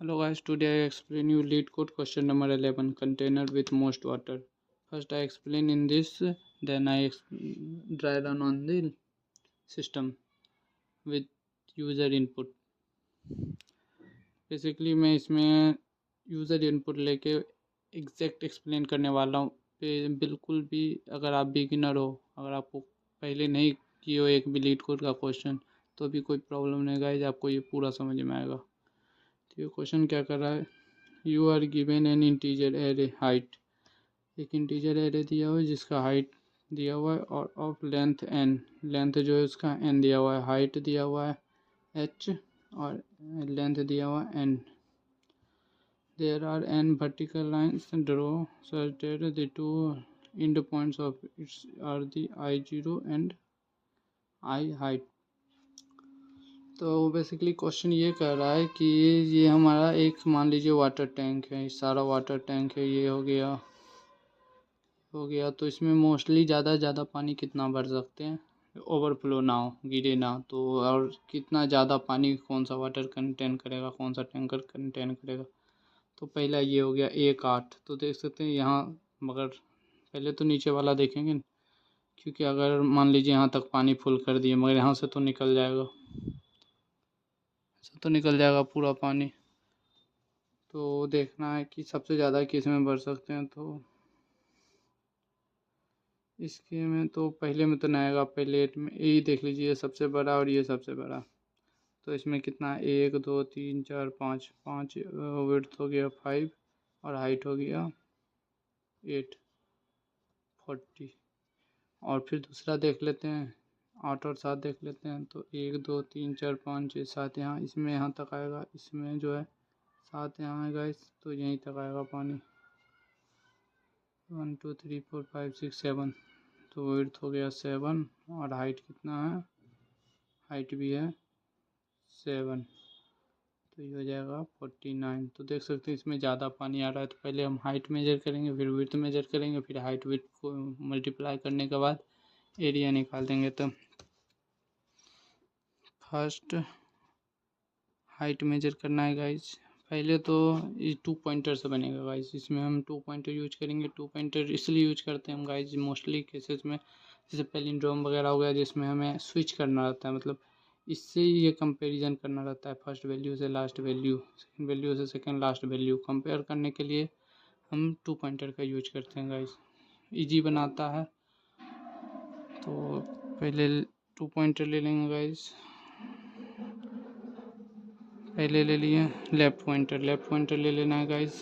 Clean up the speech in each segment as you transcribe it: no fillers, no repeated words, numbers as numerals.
Hello guys, today I explain you lead code question number 11, container with most water. First I explain in this, then I dry run on the system with user input. Basically मैं इसमें user input लेके exact explain करने वाला हूँ। बिल्कुल भी अगर आप बिगिनर हो, अगर आपको पहले नहीं किए हो एक भी लीड कोड का क्वेश्चन, तो भी कोई प्रॉब्लम नहीं गाइज, आपको ये पूरा समझ में आएगा। तो ये क्वेश्चन क्या कर रहा है, you are given an integer array height, एक इंटीजर एरे दिया हुआ है जिसका हाइट दिया हुआ है और ऑफ लेंथ एन, लेंथ जो है उसका एन दिया हुआ है, हाइट दिया हुआ है एच और लेंथ दिया हुआ है N. There are n vertical lines drawn such that the two end points of it are the I0 and I height। तो बेसिकली क्वेश्चन ये कर रहा है कि ये हमारा एक मान लीजिए वाटर टैंक है, सारा वाटर टैंक है, ये हो गया तो इसमें मोस्टली ज़्यादा पानी कितना भर सकते हैं, ओवरफ्लो ना हो, गिरे ना, तो और कितना ज़्यादा पानी कौन सा वाटर कंटेन करेगा, कौन सा टैंकर कंटेन करेगा। तो पहला ये हो गया 1/8। तो देख सकते हैं यहाँ, मगर पहले तो नीचे वाला देखेंगे, क्योंकि अगर मान लीजिए यहाँ तक पानी फुल कर दिए, मगर यहाँ से तो निकल जाएगा, पूरा पानी। तो देखना है कि सबसे ज़्यादा किस में भर सकते हैं। तो इसके में तो पहले में तो नहीं आएगा, पहले में यही देख लीजिए, ये सबसे बड़ा और ये सबसे बड़ा। तो इसमें कितना, 1 2 3 4 5 5 विड्थ हो गया 5 और हाइट हो गया 8 40। और फिर दूसरा देख लेते हैं, 8 और 7 देख लेते हैं। तो 1 2 3 4 5 6 7 यहाँ, इसमें यहाँ तक आएगा, इसमें जो है 7 यहाँ आएगा, तो यहीं तक आएगा पानी। 1 2 3 4 5 6 7। तो विड्थ हो गया 7 और हाइट कितना है, हाइट भी है 7, तो ये हो जाएगा 49। तो देख सकते हैं इसमें ज़्यादा पानी आ रहा है। तो पहले हम हाइट मेजर करेंगे, फिर विड्थ मेजर करेंगे, फिर हाइट विड्थ को मल्टीप्लाई करने के बाद एरिया निकाल देंगे। तो फर्स्ट हाइट मेजर करना है गाइज। पहले तो ये 2 पॉइंटर से बनेगा गाइज, इसमें हम 2 पॉइंटर यूज करेंगे। 2 पॉइंटर इसलिए यूज करते हैं हम गाइज मोस्टली केसेस में, जैसे पैलिंड्रोम वगैरह हो गया, जिसमें हमें स्विच करना रहता है, मतलब इससे ये कंपैरिजन करना रहता है, फर्स्ट वैल्यू से लास्ट वैल्यू, सेकंड वैल्यू से सेकंड लास्ट वैल्यू कंपेयर करने के लिए हम 2 पॉइंटर का यूज करते हैं गाइज, इजी बनाता है। तो पहले 2 पॉइंटर ले लेंगे गाइज, पहले ले लिए लेफ़्ट पॉइंटर ले लेना है गाइज,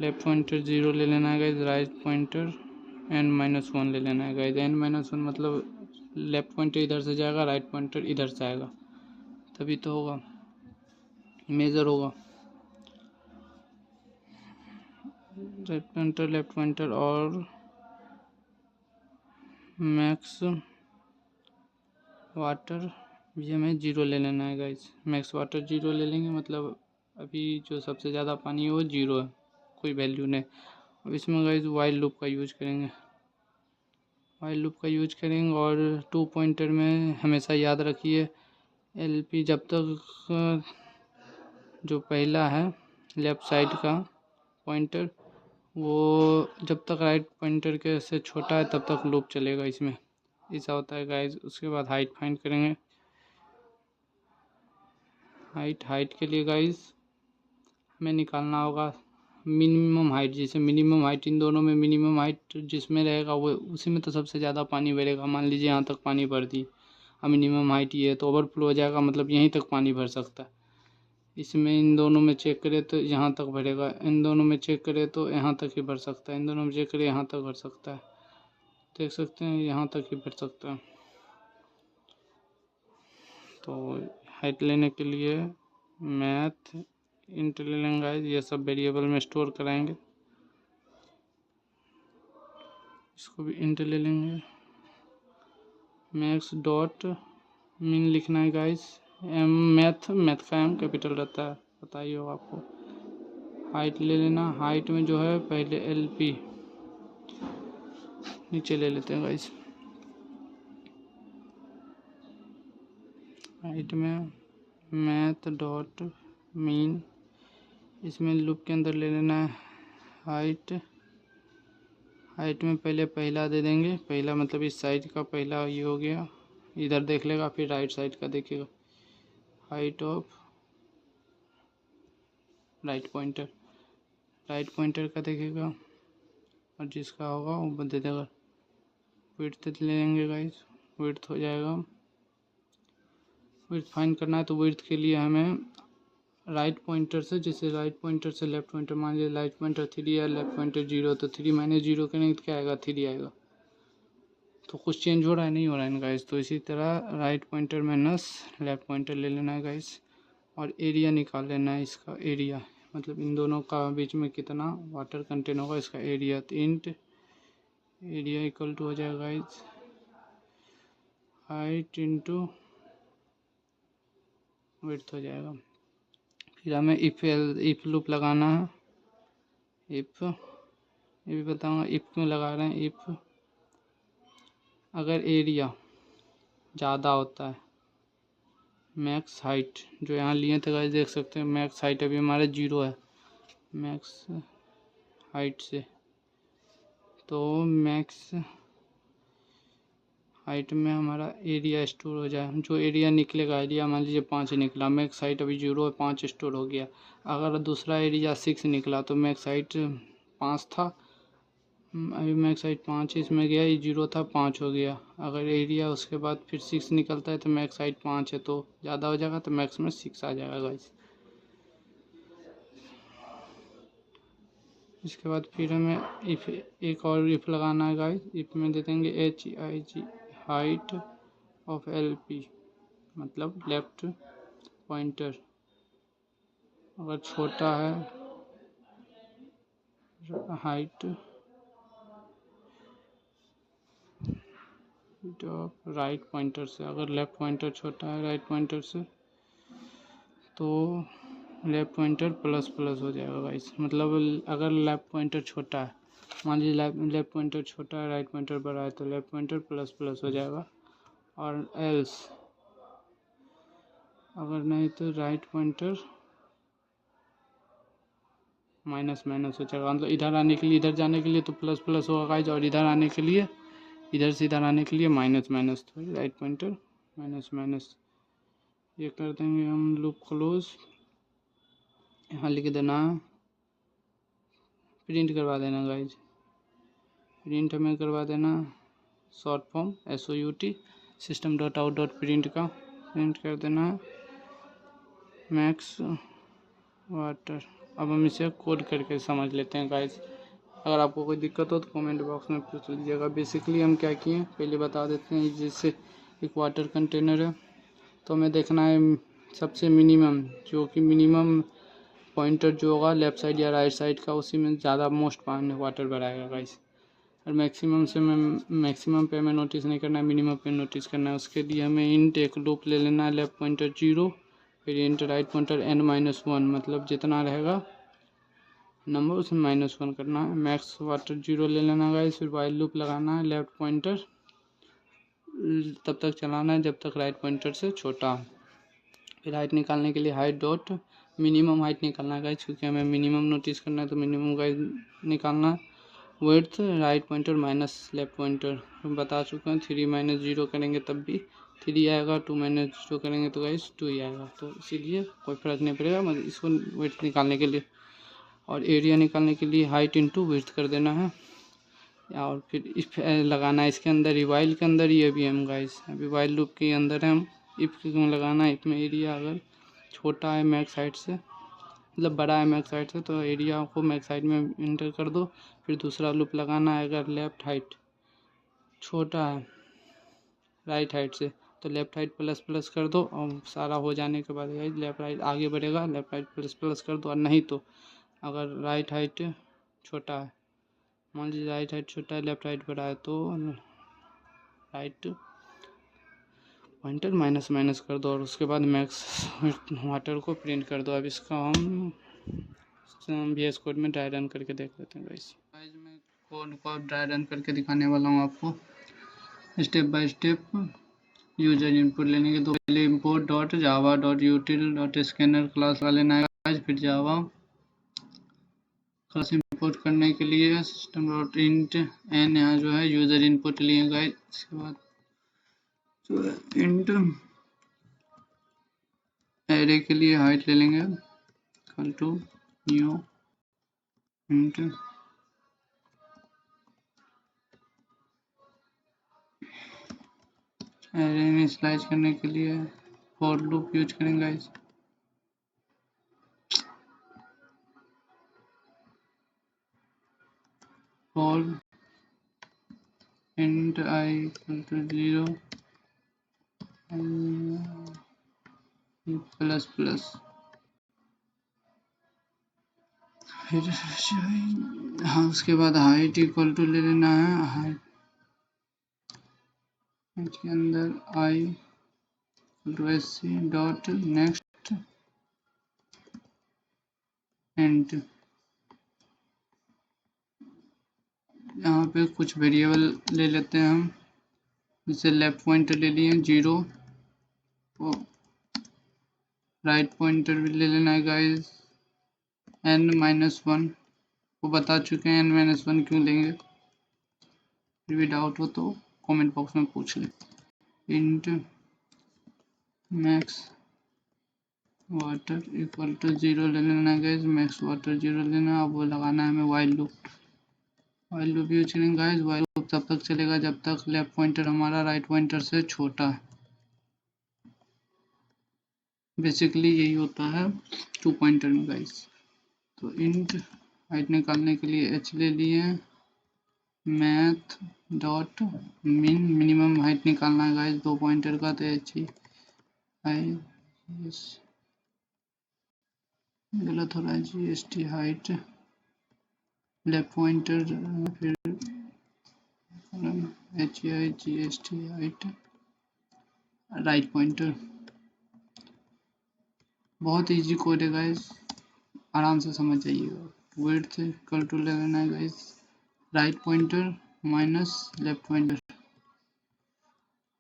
लेफ़्ट पॉइंटर 0 ले लेना है गाइज, राइट पॉइंटर n-1 ले लेना है गाइज। n-1 मतलब लेफ़्ट पॉइंटर इधर से जाएगा, राइट पॉइंटर इधर से आएगा, तभी तो होगा, मेजर होगा। राइट पॉइंटर, लेफ़्ट पॉइंटर और मैक्स वाटर भी हमें 0 ले लेना है गाइज। मैक्स वाटर 0 ले लेंगे, मतलब अभी जो सबसे ज़्यादा पानी है वो 0 है, कोई वैल्यू नहीं। अब इसमें गाइज वाइल लूप का यूज करेंगे, और 2 पॉइंटर में हमेशा याद रखिए LP जब तक जो पहला है लेफ़्ट साइड का पॉइंटर, वो जब तक राइट पॉइंटर के से छोटा है तब तक लूप चलेगा इसमें, ऐसा होता है गाइज। उसके बाद हाइट फाइंड करेंगे। हाइट के लिए गाइज हमें निकालना होगा मिनिमम हाइट, जैसे मिनिमम हाइट, इन दोनों में मिनिमम हाइट जिसमें रहेगा वो उसी में तो सबसे ज़्यादा पानी भरेगा। मान लीजिए यहाँ तक पानी भर दी, अब मिनिमम हाइट ये है तो ओवरफ्लो हो जाएगा, मतलब यहीं तक पानी भर सकता है। इसमें इन दोनों में चेक करें तो यहाँ तक भरेगा, इन दोनों में चेक करें तो यहाँ तक ही भर सकता है, इन दोनों में चेक करें यहाँ तक भर सकता है, देख सकते हैं यहाँ तक ही भर सकता है। तो हाइट लेने के लिए मैथ इंट ले लेंगे, ये सब वेरिएबल में स्टोर कराएंगे, इसको भी इंट ले लेंगे। मैक्स डॉट मीन लिखना है गाइस, मैथ का एम कैपिटल रहता है, पता ही होगा आपको। हाइट ले लेना, हाइट में जो है पहले LP नीचे ले लेते हैं गाइस, हाइट में मैथ डॉट मीन इसमें लूप के अंदर ले लेना है हाइट में पहले पहला दे देंगे, पहला मतलब इस साइड का पहला ये हो गया, इधर देख लेगा, फिर राइट साइड का देखेगा हाइट ऑफ राइट पॉइंटर का देखेगा और जिसका होगा वो दे देगा। विड्थ ले लेंगे गाइस, विड्थ हो जाएगा। विड्थ फाइंड करना है तो विड्थ के लिए हमें राइट पॉइंटर से, जैसे राइट पॉइंटर से लेफ्ट पॉइंटर, मान लीजिए राइट पॉइंटर 3 है, लेफ्ट पॉइंटर 0, तो 3 माइनस 0 करेंगे तो क्या आएगा 3 आएगा। तो कुछ चेंज हो रहा है, नहीं हो रहा है गाइस। तो इसी तरह write pointer minus left pointer ले लेना है गाइस और एरिया निकाल लेना है। इसका एरिया मतलब इन दोनों का बीच में कितना वाटर कंटेन होगा इसका एरिया। तो इंट एरिया इक्वल टू हो जाएगा गाइस हाइट इंटू विड्थ हो जाएगा। फिर हमें इफ लूप लगाना है। इफ ये भी बताऊंगा इफ क्यों लगा रहे हैं। इफ अगर एरिया ज़्यादा होता है मैक्स हाइट, जो यहाँ लिए थे गाइस देख सकते हैं, मैक्स हाइट अभी हमारा 0 है मैक्स हाइट से, तो मैक्स हाइट में हमारा एरिया स्टोर हो जाए। जो एरिया निकलेगा, एरिया मान लीजिए 5 निकला, मैक्स हाइट अभी 0 है, 5 स्टोर हो गया। अगर दूसरा एरिया 6 निकला तो मैक्स हाइट 5 था, अभी मैक्स हाइट 5 इसमें गया, ये 0 था 5 हो गया। अगर एरिया उसके बाद फिर 6 निकलता है तो मैक्स हाइट 5 है तो ज़्यादा हो जाएगा, तो मैक्स में 6 आ जाएगा गाइस। इसके बाद फिर हमें इफ एक और इफ लगाना है गाइस। इफ में दे देंगे HIG हाइट ऑफ LP मतलब लेफ्ट पॉइंटर अगर छोटा है हाइट ऑफ राइट पॉइंटर से, अगर लेफ्ट पॉइंटर छोटा है राइट पॉइंटर से तो लेफ्ट पॉइंटर प्लस प्लस हो जाएगा गाइस। मतलब अगर लेफ्ट पॉइंटर छोटा है, मान लीजिए लेफ्ट पॉइंटर छोटा है राइट पॉइंटर बड़ा है, तो लेफ्ट पॉइंटर प्लस प्लस हो जाएगा। और एल्स अगर नहीं तो राइट पॉइंटर माइनस माइनस हो जाएगा। मतलब इधर आने के लिए, इधर जाने के लिए तो प्लस प्लस होगा गाइस, और इधर आने के लिए, इधर से इधर आने के लिए माइनस माइनस, तो राइट पॉइंटर माइनस माइनस। ये कर देंगे हम लूप क्लोज। यहाँ लिख देना, प्रिंट करवा देना गाइज, प्रिंट हमें करवा देना short form SOUT system dot out dot print का प्रिंट कर देना मैक्स वाटर। अब हम इसे कोड करके समझ लेते हैं गाइज। अगर आपको कोई दिक्कत हो तो कमेंट बॉक्स में पूछ लीजिएगा। बेसिकली हम क्या किए पहले बता देते हैं। जैसे एक वाटर कंटेनर है तो हमें देखना है सबसे मिनिमम, जो कि मिनिमम पॉइंटर जो होगा लेफ़्ट साइड या राइट साइड का, उसी में ज़्यादा मोस्ट पानी वाटर भराएगा गाइस। और मैक्सिमम से मैक्सिमम पे हमें नोटिस नहीं करना है, मिनिमम पे नोटिस करना है। उसके लिए हमें इंट एक लूप ले लेना है, लेफ्ट पॉइंटर 0 फिर इंट राइट पॉइंटर n-1, मतलब जितना रहेगा नंबर उसमें -1 करना है। मैक्स वाटर 0 ले लेना गाइस। फिर वाइल लूप लगाना है, लेफ्ट पॉइंटर तब तक चलाना है जब तक राइट पॉइंटर से छोटा। फिर हाइट निकालने के लिए हाइट डॉट मिनिमम हाइट निकालना है गाइस, क्योंकि हमें मिनिमम नोटिस करना है तो मिनिमम गाइस निकालना है। Width write pointer minus left pointer हम बता चुके हैं, 3 माइनस 0 करेंगे तब भी 3 आएगा, 2 माइनस 0 करेंगे तो गाइस 2 ही आएगा, तो इसीलिए कोई फर्क नहीं पड़ेगा मतलब इसको विड्थ निकालने के लिए। और एरिया निकालने के लिए हाइट इंटू विड्थ कर देना है। और फिर इफ लगाना है इसके अंदर ही, वाइल के अंदर ही अभी हम गाइस, अभी वाइल लूप के अंदर है हम। इफ क्यों लगाना है, इफ में एरिया अगर छोटा है मैक्स हाइट से, मतलब बड़ा है मैक्स हाइट से, तो एरिया को मैक्स हाइट में इंटर कर दो। फिर दूसरा लूप लगाना है, अगर लेफ्ट हाइट छोटा है राइट हाइट से तो लेफ्ट हाइट प्लस प्लस कर दो, और सारा हो जाने के बाद लेफ्ट हाइट आगे बढ़ेगा, लेफ्ट हाइट प्लस प्लस कर दो। और नहीं तो अगर राइट हाइट छोटा है, मान लीजिए राइट हाइट छोटा है लेफ्ट हाइट बड़ा है, तो राइट पॉइंटर माइनस माइनस कर दो और उसके बाद मैक्स वाटर को प्रिंट कर दो। अब इसका हम VS कोड में ड्राई रन करके देख लेते हैं गाइस। मैं कोड को ड्राई रन करके दिखाने वाला हूँ आपको step by step. User input लेने के तो पहले import.java.util.scanner क्लास का लेना है, फिर जावा क्लास इंपोर्ट करने के लिए सिस्टम डॉट इंट एन यहाँ जो है यूज़र इनपुट लिए गाइस। इसके बाद जो है इंट एरे के लिए हाइट ले लेंगे equal to new int array initialise करने के लिए फॉर लूप यूज करेंगे guys. For int i equal to 0 plus plus फिर हाँ उसके बाद हाइट इक्वल टू ले लेना है हाइट के अंदर I two S C dot next and यहाँ पे कुछ वेरिएबल ले लेते हैं हम, जैसे लेफ्ट पॉइंटर ले लिए 0 और राइट पॉइंटर भी ले लेना है गाइस n-1 वो बता चुके हैं n-1 क्यों लेंगे, फिर भी डाउट हो तो कमेंट बॉक्स में पूछ ले। Int max water equal to 0 ले लेना है गाइस, मैक्स वाटर 0 लेना। अब वो लगाना है हमें वाइल लूप यूज करेंगे गाइस। वाइल लूप तब तक चलेगा जब तक लेफ्ट पॉइंटर हमारा राइट पॉइंटर से छोटा है। बेसिकली यही होता है 2 पॉइंटर में गाइस। तो इंट हाइट निकालने के लिए h ले लिए, मैथ डॉट मिनिमम हाइट निकालना है गाइस 2 पॉइंटर का, तो h आई गलत हो रहा है GST हाइट लेफ्ट पॉइंटर, फिर HIGST हाइट राइट पॉइंटर। बहुत इजी कोड है गाइस, आराम से समझ जाइएगा। विड्थ इक्वल टू ले लेना है guys write pointer minus left pointer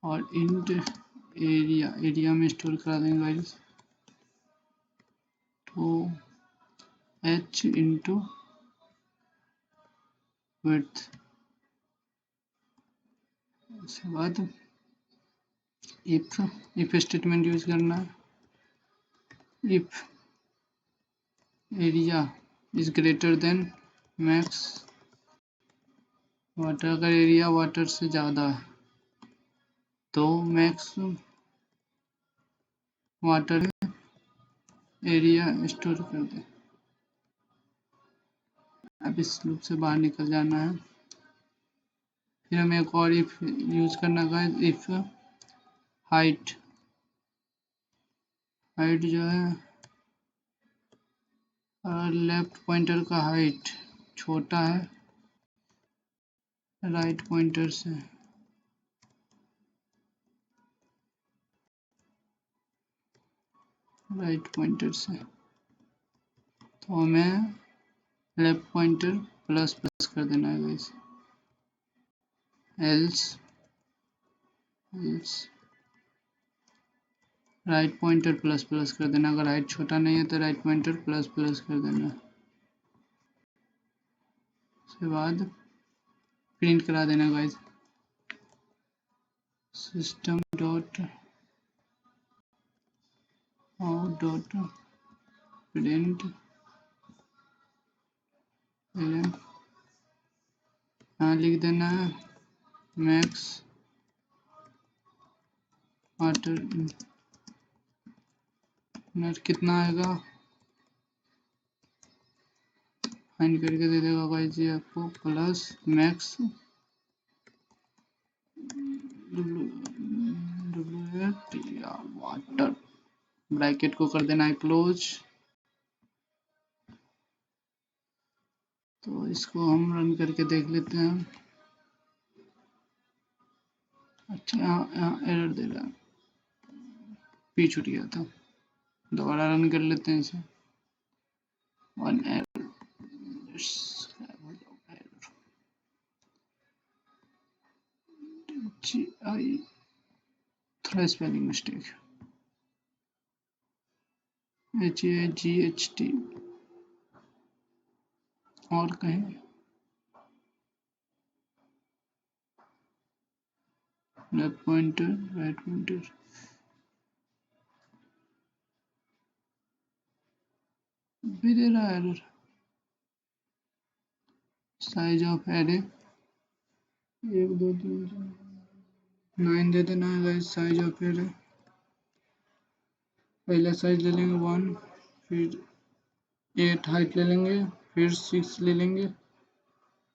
और इंट एरिया में स्टोर करा देंगे गाइस तो h इंटू विड्थ। उसके बाद इफ स्टेटमेंट यूज करना है। If area is greater than max water, अगर एरिया वाटर से ज़्यादा है तो मैक्स वाटर एरिया स्टोर कर दे। अब इस लूप से बाहर निकल जाना है। फिर हमें एक और इफ यूज करना है, इफ हाइट जो है और लेफ्ट पॉइंटर का हाइट छोटा है राइट पॉइंटर से, तो हमें लेफ्ट पॉइंटर प्लस प्लस कर देना है guys. Else write pointer plus plus कर देना, अगर हाइट छोटा नहीं है तो राइट पॉइंटर प्लस प्लस कर देना। उसके बाद प्रिंट करा देना guys system dot out dot print यहाँ लिख देना है मैक्स वाटर कितना आएगा फाइंड करके दे देगा गाइस ये आपको, प्लस मैक्स वाटर ब्रैकेट को कर देना है क्लोज। तो इसको हम रन करके देख लेते हैं। अच्छा यहाँ एरर दे रहा है, पी छूट गया था, दोबारा रन कर लेते हैं इसे। वन एरर थोड़ा स्पेलिंग मिस्टेक, HAGHT और कहीं लेफ्ट पॉइंटर राइट पॉइंटर भी दे रहा है एरर। साइज ऑफ एरे 1 2 3 4 9 दे देना है गाइस। साइज ऑफ एरे पहले साइज ले लेंगे 1, फिर 8 हाइट ले लेंगे, फिर 6 ले लेंगे,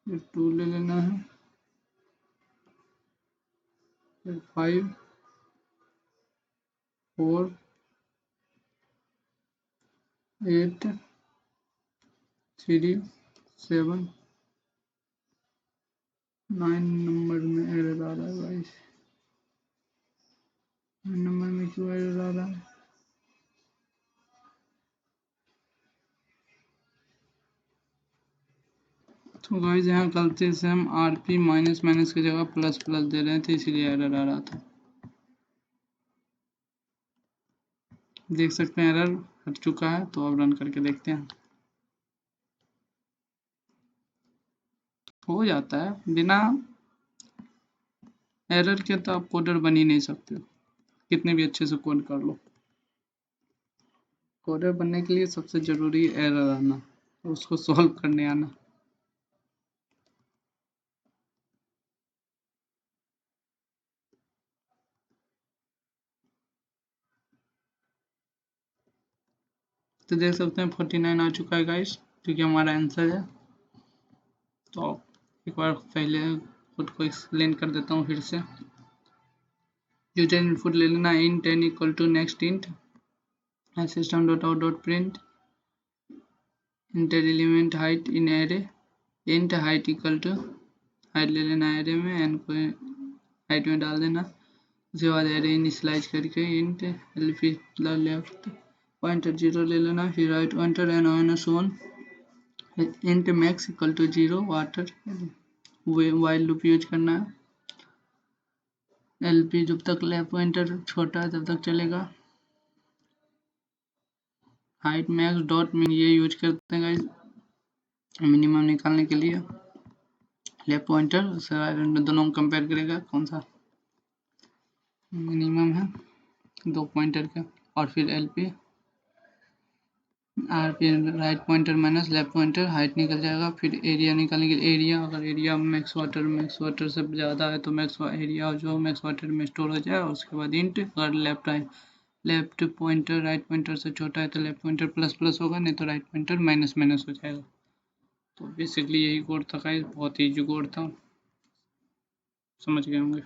फिर 2 ले लेना है, फिर 5 4 8 3 7 9 नंबर में एरर आ रहा है गाइस। 9 नंबर में क्यों एरर आ रहा है? तो गाइस यहाँ गलती से हम आरपी माइनस माइनस की जगह प्लस प्लस दे रहे थे, इसीलिए एरर आ रहा था। देख सकते हैं एरर हट चुका है। तो अब रन करके देखते हैं। हो जाता है, बिना एरर के तो आप कोडर बन ही नहीं सकते हो, कितने भी अच्छे से कोड कर लो। कोडर बनने के लिए सबसे जरूरी है एरर आना, उसको सॉल्व करने आना। तो देख सकते हैं 49 आ चुका है गाइस, क्योंकि हमारा आंसर है। तो एक बार पहले खुद को एक्सप्लेन कर देता हूँ फिर से। यूजर इनपुट ले लेना int n equal to next int system dot out dot print enter element height in array int height equal to height ले लेना एरे में, एन को हाइट में डाल देना। उसके बाद एरे इनिशियलाइज करके इंट एलपी लेफ्ट पॉइंटर 0 ले लेना, फिर right pointer N minus 1 int max equal to 0 water while loop use करना है। एलपी जब तक लेफ्ट पॉइंटर छोटा है तब तक चलेगा। हाइट मैक्स डॉट मिन ये यूज करते हैं गाइस मिनिमम निकालने के लिए। लेफ्ट पॉइंटर दोनों कंपेयर करेगा कौन सा मिनिमम है, 2 पॉइंटर का। और फिर LP RP write pointer minus left pointer height निकल जाएगा। फिर एरिया निकालने के लिए एरिया, अगर एरिया मैक्स वाटर से ज़्यादा है तो मैक्स एरिया जो मैक्स वाटर में स्टोर हो जाए। उसके बाद इंट, अगर लेफ्ट पॉइंटर राइट पॉइंटर से छोटा है तो लेफ्ट पॉइंटर प्लस प्लस होगा, नहीं तो राइट पॉइंटर माइनस माइनस हो जाएगा। तो बेसिकली यही कोड था गाइस, बहुत ईजी कोड था, समझ गए होंगे।